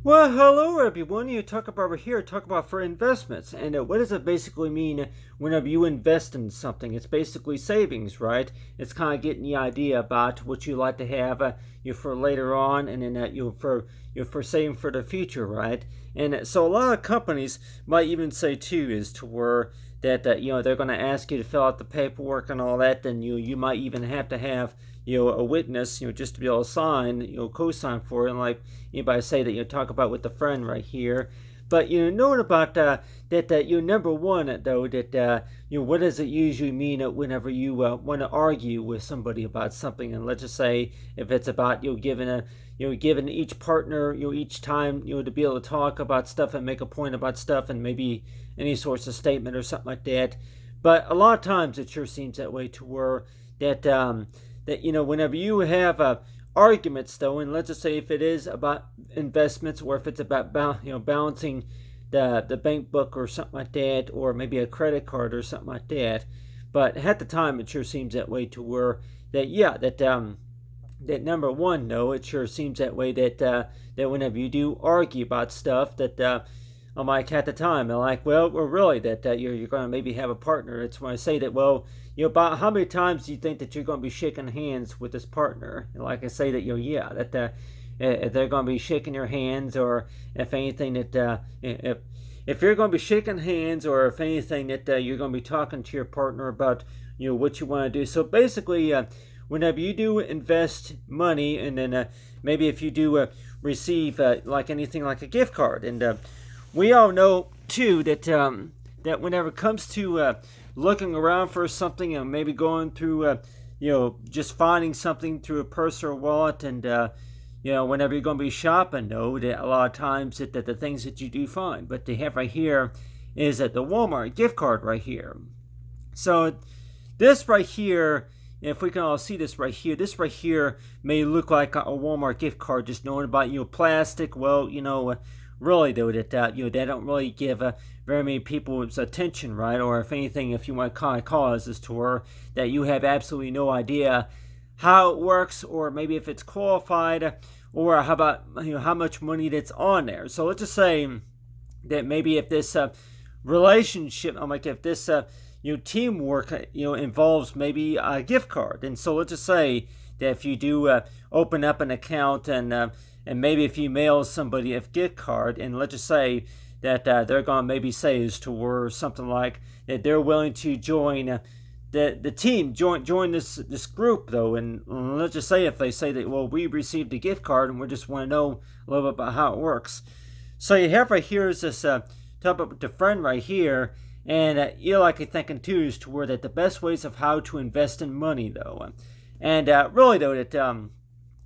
Well, hello everyone. You talk about over here, talk about for investments. And what does it basically mean whenever you invest in something? It's basically savings, right? It's kind of getting the idea about what you like to have for later on, and then for saving for the future, right? And so a lot of companies might even say too is to where that they're going to ask you to fill out the paperwork and all that. Then you might even have to have a witness, just to be able to sign, co-sign for it. And like anybody say that talk about with the friend right here. But knowing about that number one though that what does it usually mean whenever you want to argue with somebody about something? And let's just say if it's about giving each partner each time to be able to talk about stuff and make a point about stuff and maybe any sorts of statement or something like that. But a lot of times it sure seems that way to where that whenever you have arguments though, and let's just say if it is about investments or if it's about balancing the bank book or something like that, or maybe a credit card or something like that. But at the time it sure seems that way to where that number one, though, it sure seems that way that whenever you do argue about stuff that I'm like at the time, I'm like, well, really that you're going to maybe have a partner. It's when I say that, well, about how many times do you think that you're going to be shaking hands with this partner? And like I say that, that if they're going to be shaking your hands, or if anything that if you're going to be shaking hands, or if anything that you're going to be talking to your partner about what you want to do. So basically, whenever you do invest money, and then maybe if you do receive like anything like a gift card, and we all know too that whenever it comes to looking around for something and maybe going through just finding something through a purse or wallet, and whenever you're going to be shopping, though, that a lot of times that the things that you do find, but they have right here is at the Walmart gift card right here. So this right here, if we can all see this right here may look like a Walmart gift card, just knowing about plastic. Well, really though that they don't really give very many people's attention, right? Or if anything, if you want to kind of cause this tour, that you have absolutely no idea how it works, or maybe if it's qualified, or how about how much money that's on there. So let's just say that maybe if this relationship, I'm like if this teamwork involves maybe a gift card, and so let's just say that if you do open up an account, and maybe if you mail somebody a gift card, and let's just say that they're going to maybe say is to or something like that they're willing to join the team, join this group though, and let's just say if they say that, well, we received a gift card and we just want to know a little bit about how it works. So you have right here is this talk about the friend right here, and you're likely thinking too is to where that the best ways of how to invest in money though, and really though that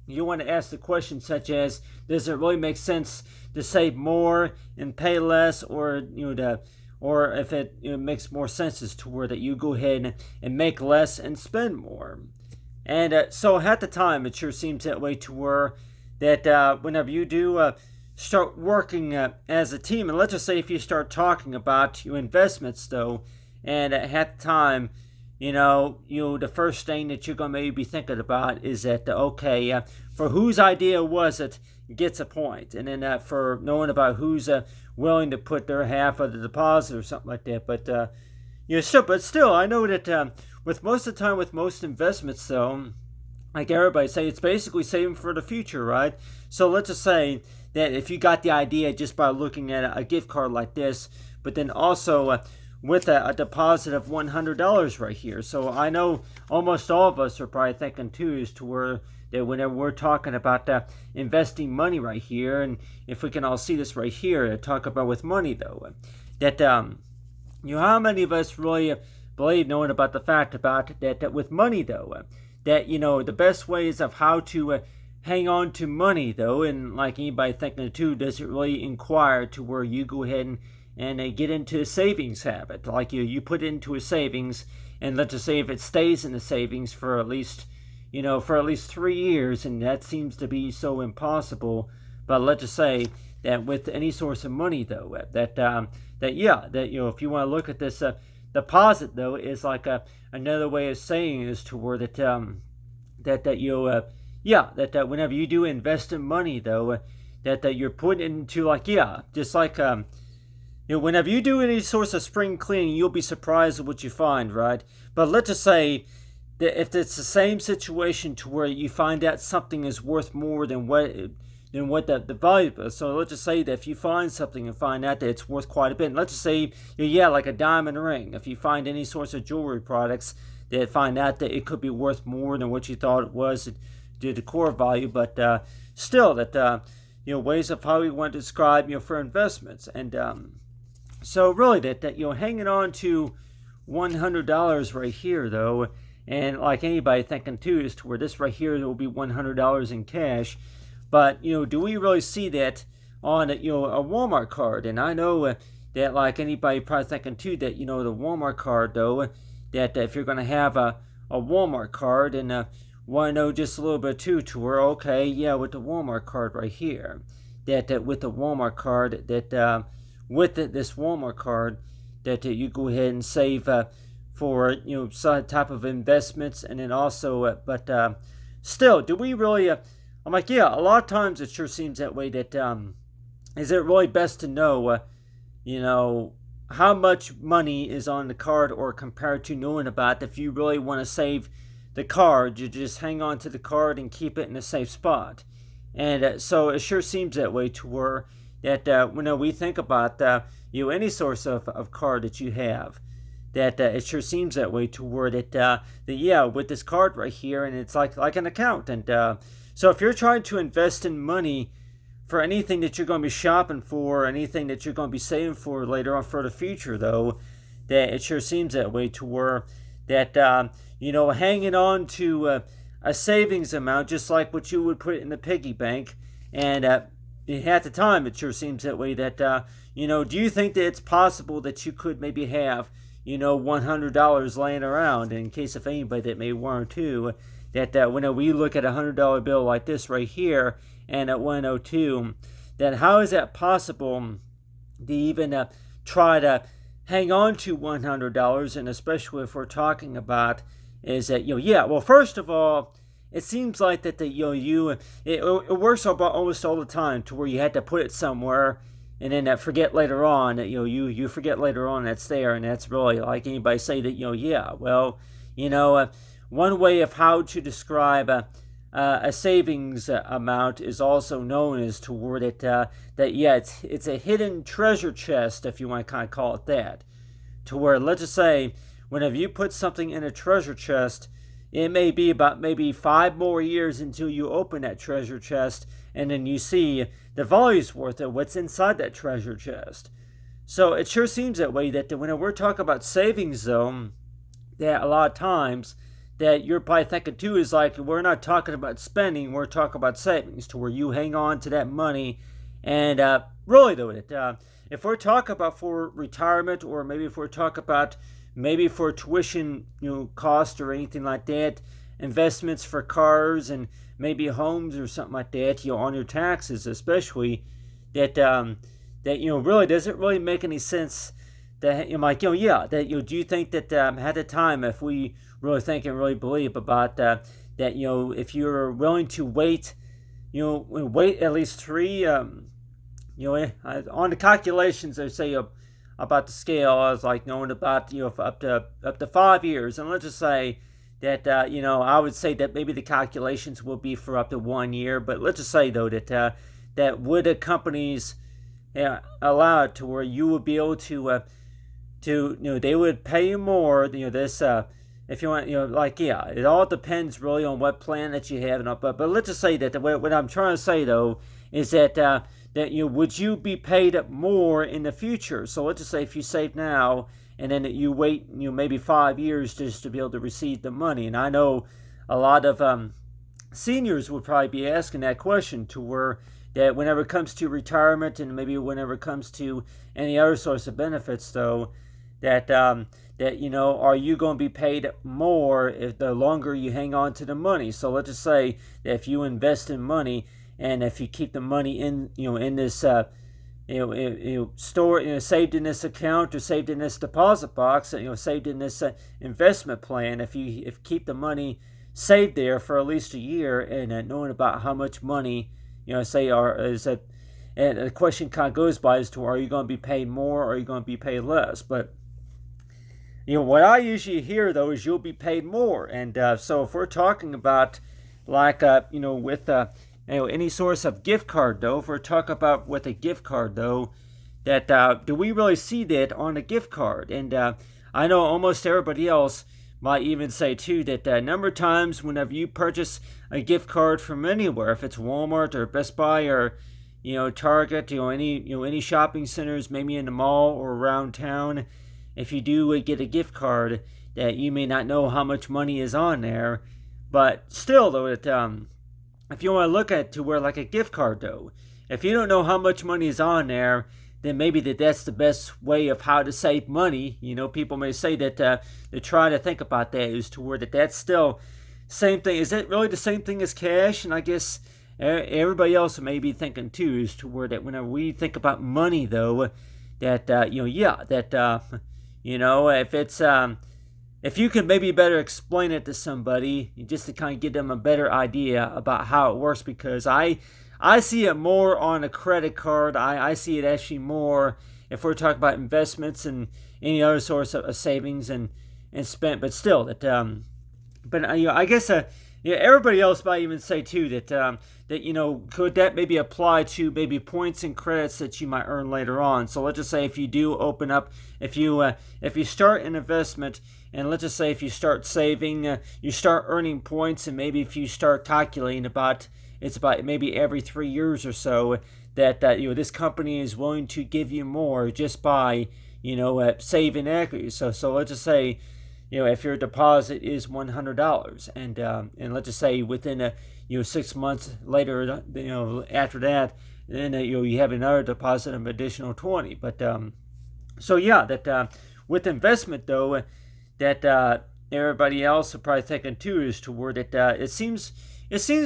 you want to ask the question such as, does it really make sense to save more and pay less, or or if it makes more sense as to where that you go ahead and make less and spend more. And so at the time it sure seems that way to where that whenever you do start working as a team, and let's just say if you start talking about your investments though, and at the time the first thing that you're going to maybe be thinking about is that, okay, for whose idea was it gets a point. And then for knowing about who's willing to put their half of the deposit or something like that. But, still, I know that with most of the time with most investments, though, like everybody say, it's basically saving for the future, right? So let's just say that if you got the idea just by looking at a gift card like this, but then also with a deposit of $100 right here. So I know almost all of us are probably thinking too is to where that whenever we're talking about investing money right here, and if we can all see this right here, talk about with money though, that how many of us really believe, knowing about the fact about that with money though, that the best ways of how to hang on to money though, and like anybody thinking too, does it really inquire to where you go ahead and get into a savings habit, like you put it into a savings, and let's just say if it stays in the savings for at least 3 years, and that seems to be so impossible. But let's just say that with any source of money though, that if you want to look at this deposit though, is like another way of saying is to where that whenever you do invest in money though, that you're putting into, like, yeah, just like whenever you do any sorts of spring cleaning, you'll be surprised at what you find, right? But let's just say that if it's the same situation to where you find out something is worth more than what the value is. So let's just say that if you find something and find out that it's worth quite a bit, and let's just say, yeah, like a diamond ring. If you find any sorts of jewelry products that find out that it could be worth more than what you thought it was due to core value, but still that ways of how we want to describe for investments. And so really that hanging on to $100 right here though, and like anybody thinking too, is to where this right here will be $100 in cash. But do we really see that on a Walmart card? And I know that like anybody probably thinking too that the Walmart card though, that if you're going to have a Walmart card, and want to know just a little bit too, to where okay, yeah, with the Walmart card right here, that with the Walmart card that with this Walmart card that you go ahead and save for some type of investments, and then also but still, do we really? I'm like, yeah, a lot of times it sure seems that way. That is it really best to know, how much money is on the card, or compared to knowing about if you really want to save the card, you just hang on to the card and keep it in a safe spot. And so it sure seems that way to where that when we think about any source of card that you have, that it sure seems that way to where that yeah, with this card right here, and it's like an account. And so if you're trying to invest in money for anything that you're going to be shopping for, anything that you're going to be saving for later on for the future, though, that it sure seems that way to where that hanging on to a savings amount, just like what you would put in the piggy bank, and at the time it sure seems that way. That do you think that it's possible that you could maybe have $100 laying around, in case of anybody that may want to, that when we look at a $100 bill like this right here, and at 102, that how is that possible to even try to hang on to $100, and especially if we're talking about is that yeah, well, first of all, it seems like that it works about almost all the time to where you had to put it somewhere, and then forget later on that you forget later on that's there, and that's really like anybody say that yeah, well, one way of how to describe a savings amount is also known as toward it that yeah, it's a hidden treasure chest, if you want to kind of call it that, to where, let's just say, whenever you put something in a treasure chest, it may be about maybe 5 more years until you open that treasure chest, and then you see the value's worth of what's inside that treasure chest. So it sure seems that way, that when we're talking about savings though, that a lot of times that you're probably thinking too is like, we're not talking about spending, we're talking about savings, to where you hang on to that money. And really though, if we're talking about for retirement, or maybe if we're talking about maybe for tuition cost or anything like that, investments for cars and maybe homes or something like that, on your taxes especially, that really doesn't really make any sense. That yeah, that do you think that at the time, if we really think and really believe about that if you're willing to wait at least 3 on the calculations they say about the scale, I was like knowing about up to 5 years, and let's just say that I would say that maybe the calculations will be for up to 1 year, but let's just say though that would the companies allow it to where you would be able to they would pay you more, this if you want, like, yeah, it all depends really on what plan that you have, and but let's just say that what I'm trying to say though is that would you be paid more in the future? So let's just say if you save now, and then you wait maybe 5 years just to be able to receive the money. And I know a lot of seniors would probably be asking that question, to where that whenever it comes to retirement, and maybe whenever it comes to any other source of benefits though, that are you going to be paid more if the longer you hang on to the money? So let's just say that if you invest in money, and if you keep the money in in this store, saved in this account, or saved in this deposit box, saved in this investment plan, if you keep the money saved there for at least a year, and knowing about how much money say is and the question kind of goes by as to are you going to be paid more or are you going to be paid less? But what I usually hear though is you'll be paid more, and so if we're talking about like with any source of gift card though, if we're talking about with a gift card though, that do we really see that on a gift card? And I know almost everybody else might even say too that a number of times whenever you purchase a gift card from anywhere, if it's Walmart or Best Buy or Target, any shopping centers, maybe in the mall or around town, if you do get a gift card, that you may not know how much money is on there, but still though, if you want to look at to where like a gift card though, if you don't know how much money is on there, then maybe that's the best way of how to save money. People may say that they try to think about that is to where that's still same thing. Is it really the same thing as cash? And I guess everybody else may be thinking too is to where that whenever we think about money though, that if it's if you could maybe better explain it to somebody just to kind of give them a better idea about how it works, because I see it more on a credit card. I see it actually more if we're talking about investments and any other source of savings and spent. But still, I guess everybody else might even say too that could that maybe apply to maybe points and credits that you might earn later on. So let's just say if you do open up, if you start an investment, and let's just say if you start saving, you start earning points, and maybe if you start calculating it's about maybe every 3 years or so that this company is willing to give you more just by saving equity. So let's just say if your deposit is $100, and let's just say within 6 months later, after that, then you have another deposit of additional 20. But with investment though, that everybody else are probably thinking too is toward it. It seems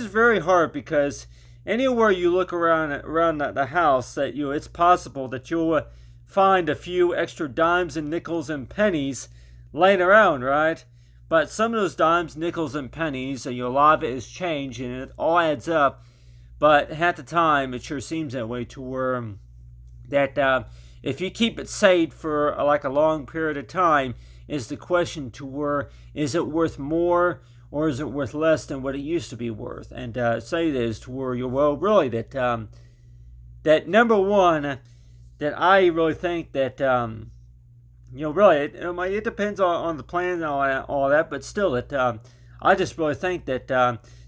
very hard, because anywhere you look around the house, that it's possible that you'll find a few extra dimes and nickels and pennies laying around, right? But some of those dimes, nickels, and pennies, a lot of it is change, and it all adds up. But half the time, it sure seems that way to where that if you keep it saved for like a long period of time, is the question to where is it worth more or is it worth less than what it used to be worth? And say this to where really that that number one, that I really think that really it depends on the plan and all that, but still that I just really think that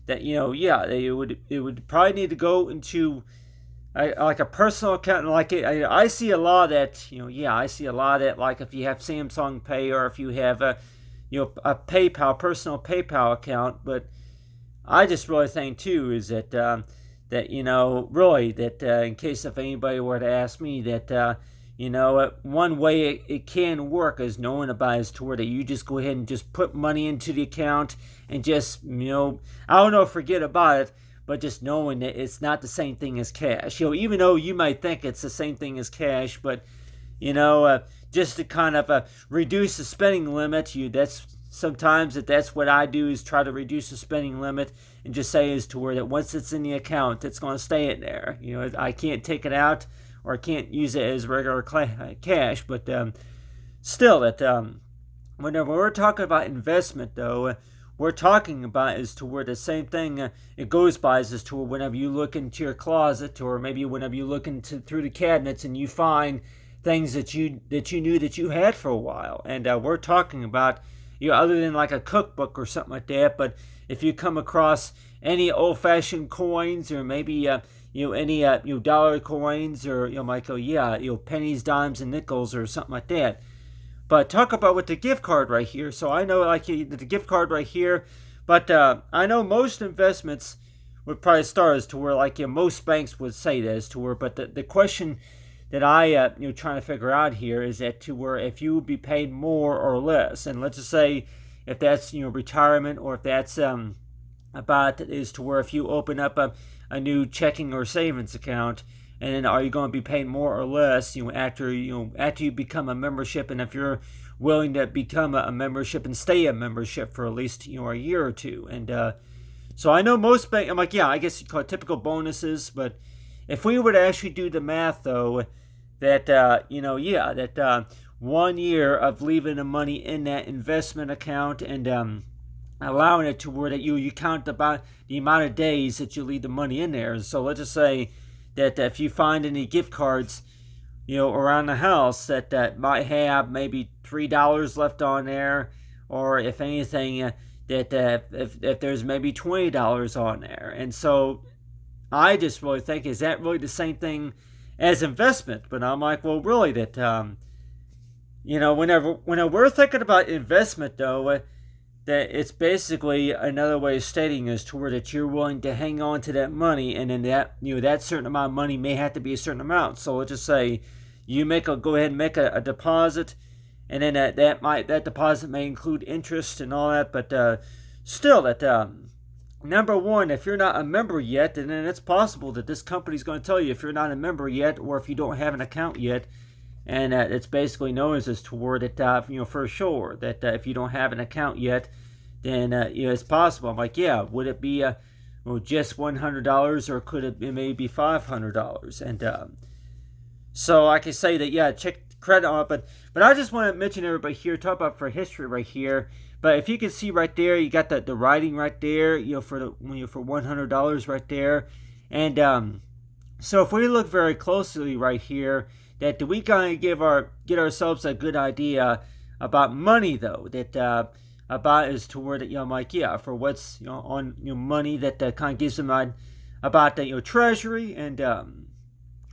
it would probably need to go into like a personal account. Like I see a lot of that. I see a lot of that. Like if you have Samsung Pay or if you have a personal PayPal account. But I just really think too is that really that in case if anybody were to ask me that one way it can work is knowing about is to where that you just go ahead and just put money into the account and just forget about it. But just knowing that it's not the same thing as cash. Even though you might think it's the same thing as cash, but just to kind of reduce the spending limit, that's what I do is try to reduce the spending limit and just say is to where that once it's in the account, it's going to stay in there. I can't take it out or I can't use it as regular cash. But still, that whenever we're talking about investment, though, we're talking about is to where the same thing it goes by is to where whenever you look into your closet or maybe whenever you look through the cabinets and you find things that you knew that you had for a while, and we're talking about other than like a cookbook or something like that. But if you come across any old-fashioned coins or maybe any dollar coins or pennies, dimes, and nickels or something like that. But talk about with the gift card right here. So I know like the gift card right here, but I know most investments would probably start as to where like most banks would say that as to where. But the question that I trying to figure out here is that to where if you would be paid more or less, and let's just say if that's retirement or if that's about is to where if you open up a new checking or savings account. And then are you going to be paid more or less, after you become a membership, and if you're willing to become a membership and stay a membership for at least a year or two. And so I know most banks, I'm like, I guess you call it typical bonuses, but if we were to actually do the math, though, that, that 1 year of leaving the money in that investment account and allowing it to where that you count about the amount of days that you leave the money in there. And so let's just say that if you find any gift cards, around the house that might have maybe $3 left on there, or if anything, that if there's maybe $20 on there. And so I just really think, is that really the same thing as investment? But I'm like, well, really, that whenever we're thinking about investment, though, that it's basically another way of stating as to where that you're willing to hang on to that money, and then that certain amount of money may have to be a certain amount. So let's just say you go ahead and make a deposit, and then that deposit may include interest and all that, but still, that number one, if you're not a member yet, then it's possible that this company's going to tell you if you're not a member yet, or if you don't have an account yet. And it's basically known as toward it, for sure, that if you don't have an account yet, then it's possible. I'm like, yeah, would it be just $100, or could it be maybe $500? And so I can say that, yeah, check the credit on it. But I just want to mention everybody here, talk about for history right here. But if you can see right there, you got the writing right there, for $100 right there. And so if we look very closely right here, that we kind of get ourselves a good idea about money, though, that about is toward it, I'm like, yeah, for what's on money, that kind of gives them about the treasury. And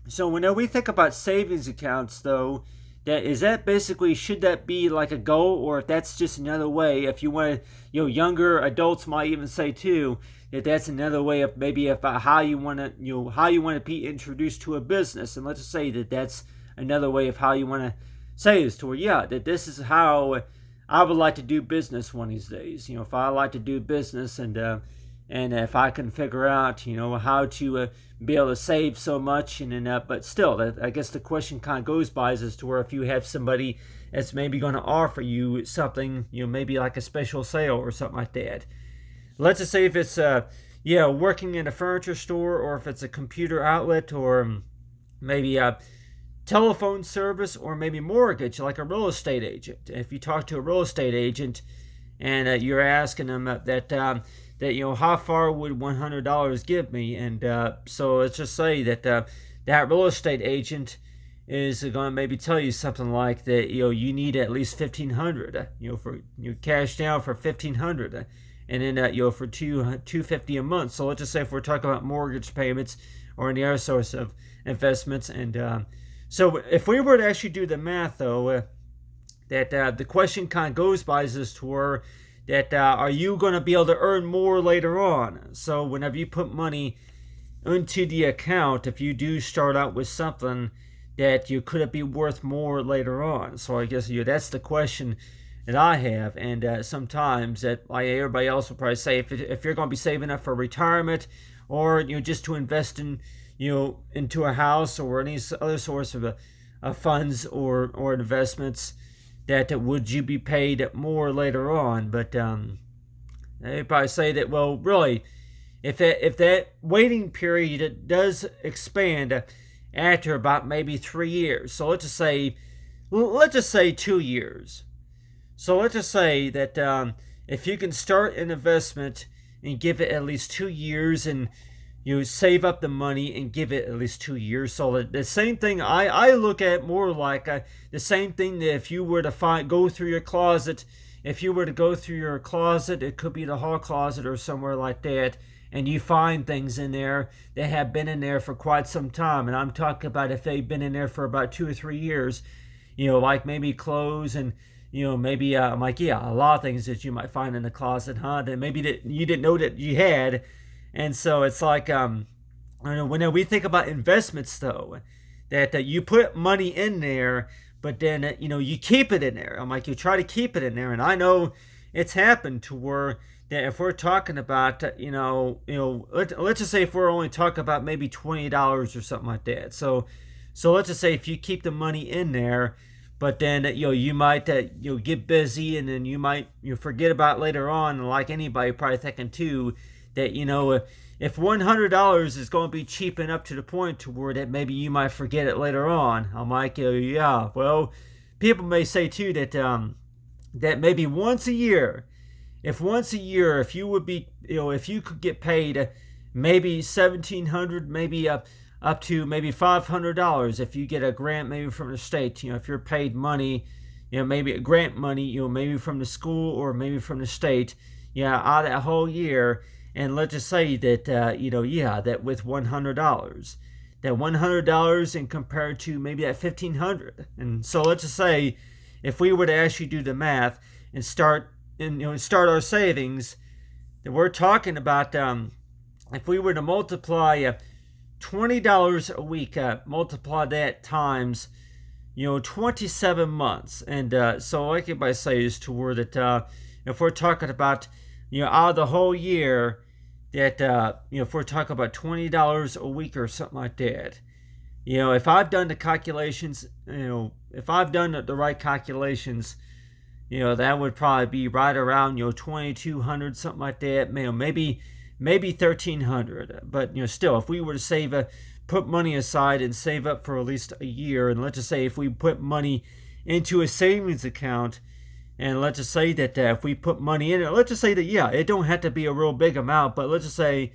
so when we think about savings accounts, though, that basically, should that be like a goal, or if that's just another way, if you want to, younger adults might even say too, that's another way of maybe about how you want to be introduced to a business. And let's just say that's another way of how you want to say is to where, yeah, that this is how I would like to do business one of these days. If I like to do business, and if I can figure out, how to be able to save so much, and then, but still, I guess the question kind of goes by as to where if you have somebody that's maybe going to offer you something, maybe like a special sale or something like that. Let's just say if it's working in a furniture store, or if it's a computer outlet, or maybe a telephone service, or maybe mortgage, like a real estate agent. If you talk to a real estate agent and you're asking them that how far would $100 give me, and so let's just say that that real estate agent is going to maybe tell you something like that, you need at least $1,500, for cash down for $1,500, and then for $250 a month. So let's just say if we're talking about mortgage payments or any other source of investments. And so if we were to actually do the math, though, that the question kind of goes by as to where that are you going to be able to earn more later on? So whenever you put money into the account, if you do start out with something, that could it be worth more later on? So I guess that's the question that I have. And sometimes that, like everybody else will probably say, if you're going to be saving up for retirement, or just to invest in into a house or any other source of funds or investments, that would you be paid more later on? But they probably say that, well, really, if that waiting period does expand after about maybe 3 years. So let's just say 2 years. So let's just say that if you can start an investment and give it at least 2 years, and you save up the money and give it at least 2 years. So the same thing, I look at more like the same thing that if you were to go through your closet, it could be the hall closet or somewhere like that, and you find things in there that have been in there for quite some time. And I'm talking about if they've been in there for about 2 or 3 years, like maybe clothes and, maybe I'm like, yeah, a lot of things that you might find in the closet, that maybe that you didn't know that you had. And so it's like, when we think about investments, though, that you put money in there, but then, you keep it in there. I'm like, you try to keep it in there. And I know it's happened to where that if we're talking about, let's just say if we're only talking about maybe $20 or something like that. So let's just say if you keep the money in there, but then, you might, get busy, and then you might, forget about it later on. And like anybody probably thinking too, that if $100 is going to be cheap enough to the point to where that maybe you might forget it later on. I'm like, yeah, well, people may say too that that maybe once a year, if you would be, if you could get paid maybe $1,700, maybe up to maybe $500, if you get a grant maybe from the state, if you're paid money, maybe a grant money, maybe from the school or maybe from the state, out of that whole year. And let's just say that, that with $100, that $100 and compared to maybe that $1,500. And so let's just say if we were to actually do the math and start our savings, that we're talking about, if we were to multiply $20 a week, multiply that times 27 months. And so like everybody says to where that if we're talking about out of the whole year, that if we're talking about $20 a week or something like that, if I've done the calculations, if I've done the right calculations, that would probably be right around 2,200, something like that, maybe 1,300. But still, if we were to put money aside and save up for at least a year, and let's just say if we put money into a savings account, and let's just say that if we put money in it, let's just say that, it don't have to be a real big amount, but let's just say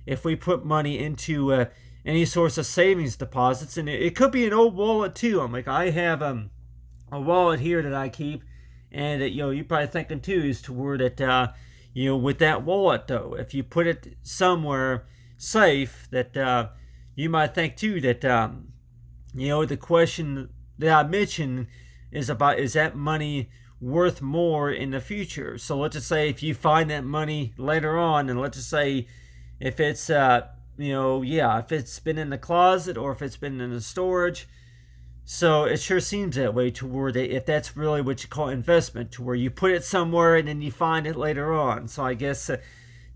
if we put money into any source of savings deposits, and it could be an old wallet too. I'm like, I have a wallet here that I keep, and you're probably thinking too is to where that, with that wallet though, if you put it somewhere safe, that you might think too that, the question that I mentioned is that money worth more in the future? So let's just say if you find that money later on, and let's just say if it's if it's been in the closet or if it's been in the storage. So it sure seems that way to where if that's really what you call investment, to where you put it somewhere and then you find it later on. So I guess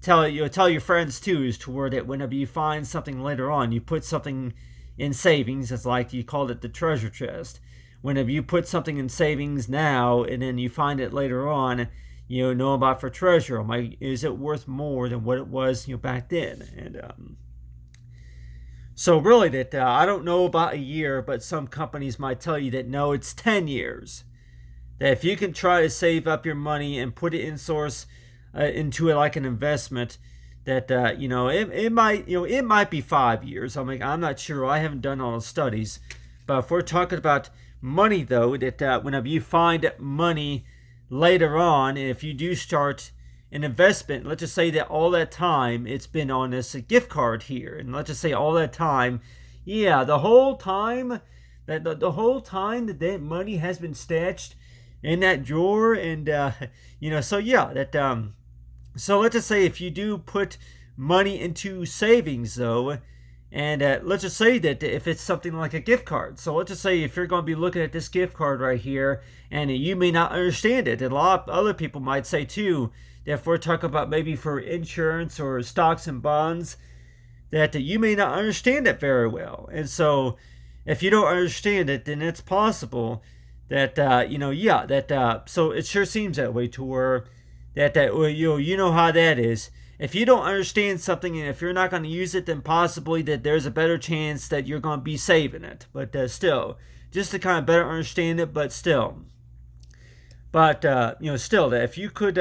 tell your friends too is to where that whenever you find something later on, you put something in savings. It's like you called it the treasure chest. Whenever you put something in savings now and then you find it later on, know about for treasure. Is it worth more than what it was back then? And so really that I don't know about a year, but some companies might tell you that no, it's 10 years. That if you can try to save up your money and put it into it like an investment, that it might be 5 years. I'm not sure. I haven't done all the studies, but if we're talking about money though, that whenever you find money later on, and if you do start an investment, let's just say that all that time it's been on this gift card here, and let's just say all that time, the whole time the whole time that money has been stashed in that drawer, and so let's just say if you do put money into savings though, and let's just say that if it's something like a gift card. So let's just say if you're going to be looking at this gift card right here, and you may not understand it. And a lot of other people might say too, that if we're talking about maybe for insurance or stocks and bonds, that you may not understand it very well. And so if you don't understand it, then it's possible that, so it sure seems that way to where that you know how that is. If you don't understand something and if you're not going to use it, then possibly that there's a better chance that you're going to be saving it. But still, just to kind of better understand it, but still. But, still, that if you could,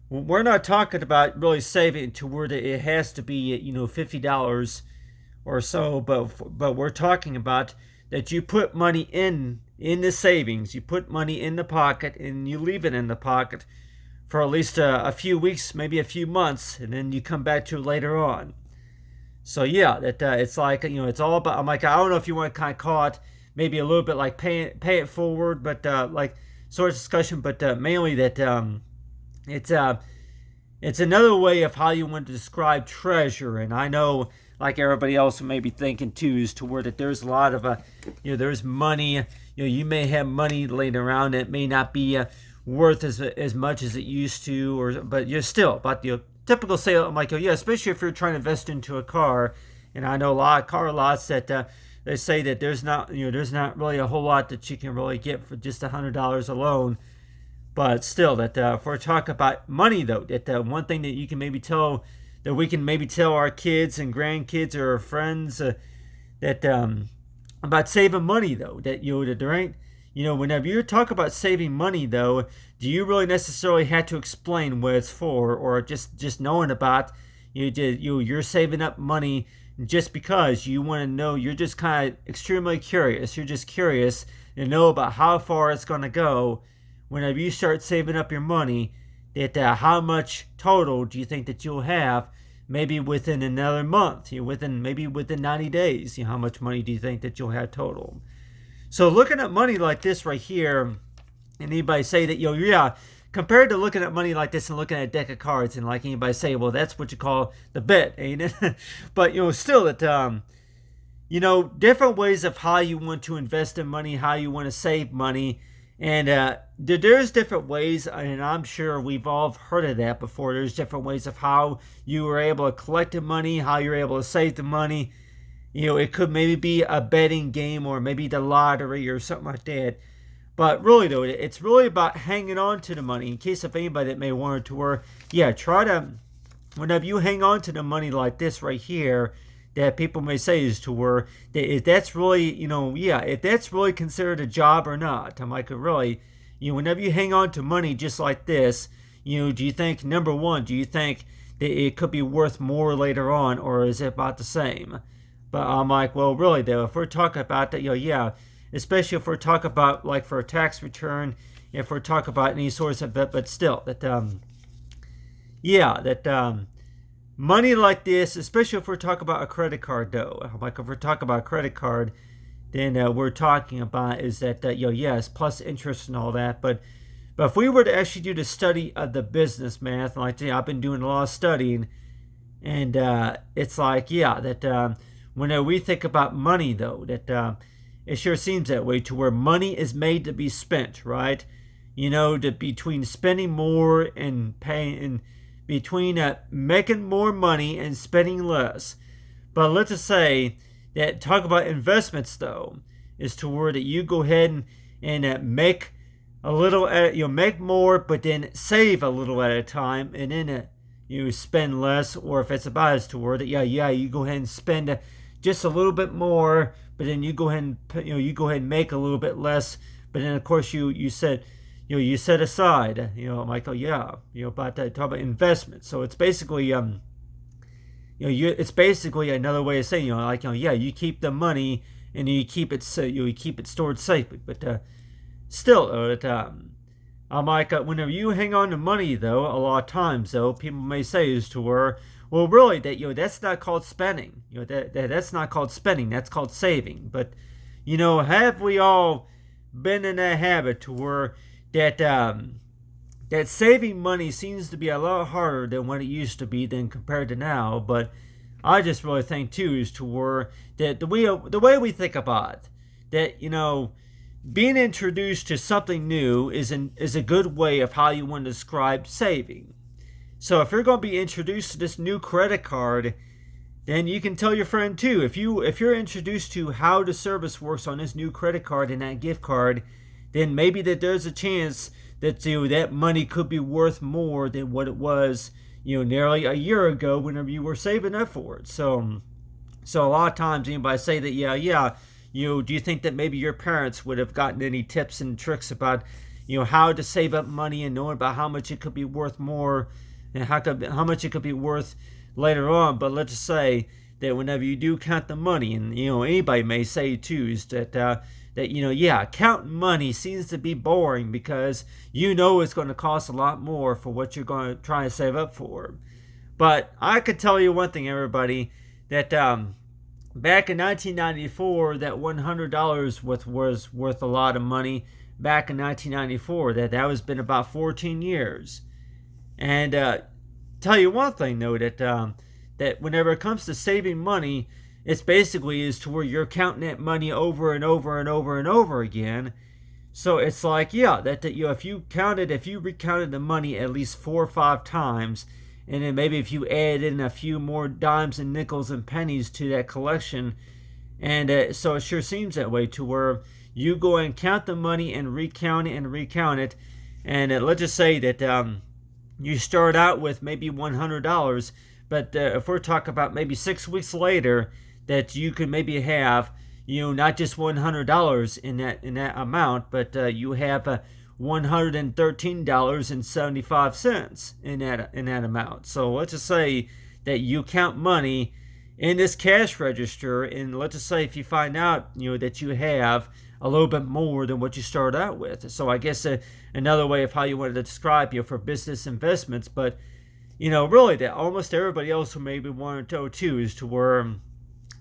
we're not talking about really saving to where it has to be, $50 or so, but we're talking about that you put money in the savings, you put money in the pocket, and you leave it in the pocket for at least a few weeks, maybe a few months, and then you come back to it later on. So that it's like, it's all about, I'm like, I don't know if you want to kind of call it maybe a little bit like pay it forward, but like sort of discussion, but mainly that it's another way of how you want to describe treasure. And I know, like everybody else may be thinking too, is to where that there's a lot of there's money, you may have money laying around that may not be worth as much as it used to, but you're still, but the typical sale, I'm like, especially if you're trying to invest into a car. And I know a lot of car lots that they say that there's not really a whole lot that you can really get for just $100 alone. But still, that if we're talking about money though, that one thing that you can maybe tell that we can maybe tell our kids and grandkids or our friends that about saving money though. That that there ain't, whenever you talk about saving money though, do you really necessarily have to explain what it's for, or just knowing about you're saving up money just because you want to know? You're just kind of extremely curious. You're just curious to know about how far it's going to go. Whenever you start saving up your money, that how much total do you think that you'll have maybe within another month, within 90 days, how much money do you think that you'll have total? So looking at money like this right here, and anybody say that, yeah, compared to looking at money like this and looking at a deck of cards, and like anybody say, well, that's what you call the bet, ain't it? But, still that, different ways of how you want to invest in money, how you want to save money. And there's different ways, and I'm sure we've all heard of that before. There's different ways of how you were able to collect the money, how you're able to save the money. It could maybe be a betting game or maybe the lottery or something like that. But really, though, it's really about hanging on to the money. In case of anybody that may want to, or try to, whenever you hang on to the money like this right here, that people may say is to where if that's really, if that's really considered a job or not. I'm like, really, whenever you hang on to money just like this, do you think, number one, do you think that it could be worth more later on, or is it about the same? But I'm like, well, really though, if we're talking about that, especially if we're talking about like for a tax return, if we're talking about any sorts of, but still that, money like this, especially if we're talking about a credit card, though. Like if we're talking about a credit card, then we're talking about is that, yes, plus interest and all that. But if we were to actually do the study of the business math, like I've been doing a lot of studying, and it's like, that when we think about money, though, that it sure seems that way to where money is made to be spent, right? Between spending more and paying, and between making more money and spending less. But let's just say that talk about investments, though, is to where that you go ahead and make a little, make more, but then save a little at a time, and then you spend less. Or if it's about as to where that, you go ahead and spend just a little bit more, but then you go ahead and make a little bit less. But then of course you said, you set aside, I'm like, about that, talk about investments. So it's basically, it's basically another way of saying, you keep the money and you keep it, you keep it stored safely. But still, I'm like, whenever you hang on to money, though, a lot of times, though, people may say is to where, well, really, that that's not called spending. That's not called spending. That's called saving. But have we all been in that habit to where that saving money seems to be a lot harder than what it used to be than compared to now? But I just really think too is to where that the way we think about it, that being introduced to something new is a good way of how you want to describe saving. So if you're going to be introduced to this new credit card, then you can tell your friend too. If you're introduced to how the service works on this new credit card and that gift card, then maybe that there's a chance that that money could be worth more than what it was, nearly a year ago whenever you were saving up for it. So a lot of times anybody say that, do you think that maybe your parents would have gotten any tips and tricks about, how to save up money and knowing about how much it could be worth more and how much it could be worth later on? But let's just say that whenever you do count the money, and anybody may say too, is that counting money seems to be boring because it's going to cost a lot more for what you're going to try to save up for. But I could tell you one thing, everybody, that back in 1994, that $100 was worth a lot of money. Back in 1994, that was been about 14 years. And tell you one thing, though, that whenever it comes to saving money, it's basically is to where you're counting that money over and over and over and over again. So it's like, if you recounted the money at least 4 or 5 times, and then maybe if you add in a few more dimes and nickels and pennies to that collection, and so it sure seems that way to where you go and count the money and recount it, and let's just say that you start out with maybe $100, But if we're talking about maybe 6 weeks later, that you could maybe have, not just $100 in that amount, but you have $113.75 in that amount. So let's just say that you count money in this cash register, and let's just say if you find out that you have a little bit more than what you started out with. So I guess another way of how you wanted to describe for business investments, but really that almost everybody else who maybe wanted to too is to where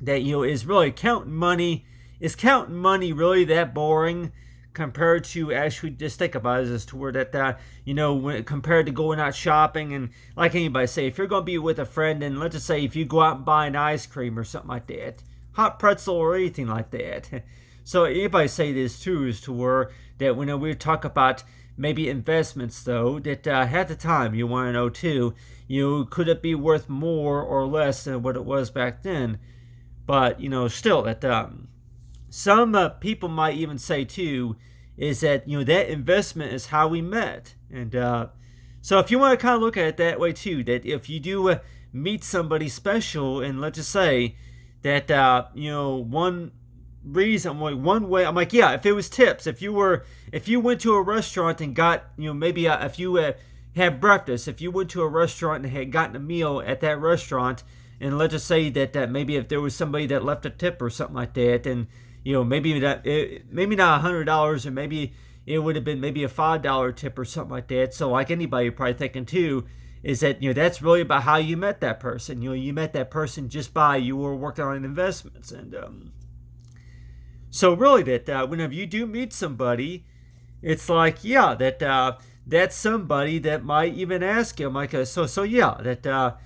that is really counting money. Is counting money really that boring compared to actually just think about it as to where that when compared to going out shopping, and like anybody say, if you're going to be with a friend, and let's just say if you go out and buy an ice cream or something like that, hot pretzel or anything like that. So anybody say this too is to where that when we talk about maybe investments though, that at the time you want to know too, could it be worth more or less than what it was back then? But still that some people might even say too is that that investment is how we met. And so if you want to kind of look at it that way too, that if you do meet somebody special, and let's just say that one reason, one way, I'm like, yeah, if it was tips, if you went to a restaurant and got maybe if you had breakfast, if you went to a restaurant and had gotten a meal at that restaurant, and let's just say that maybe if there was somebody that left a tip or something like that, and maybe not $100, or maybe it would have been maybe a $5 tip or something like that. So like anybody, you're probably thinking too, is that that's really about how you met that person. You met that person just by you were working on investments. And so really that whenever you do meet somebody, it's like, yeah, that that's somebody that might even ask you, like, so yeah, that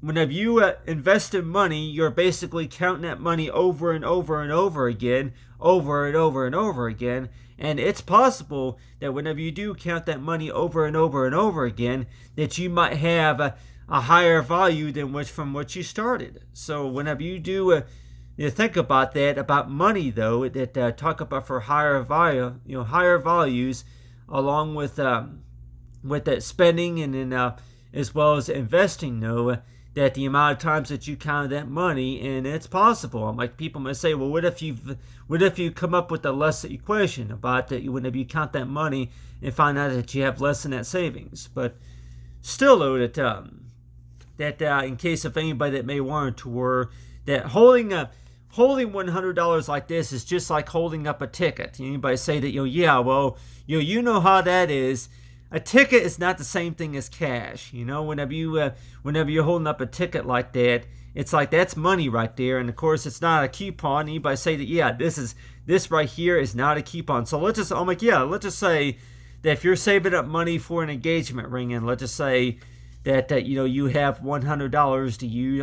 whenever you invest in money, you're basically counting that money over and over and over again, over and over and over again. And it's possible that whenever you do count that money over and over and over again, that you might have a higher value than from what you started. So whenever you do think about that, about money though, that talk about for higher value, higher values, along with that spending, and then as well as investing though, that the amount of times that you counted that money, and it's possible. I'm like, people might say, well, what if you come up with a less equation about that whenever you count that money and find out that you have less than that savings? But still though, that in case of anybody that may want to, were that holding $100 like this is just like holding up a ticket. Anybody say that yeah, well, you know how that is. A ticket is not the same thing as cash. Whenever you're holding up a ticket like that, it's like that's money right there. And of course, it's not a coupon. Anybody say that yeah, this right here is not a coupon. So let's just say that if you're saving up money for an engagement ring, and let's just say that you have $100 to use.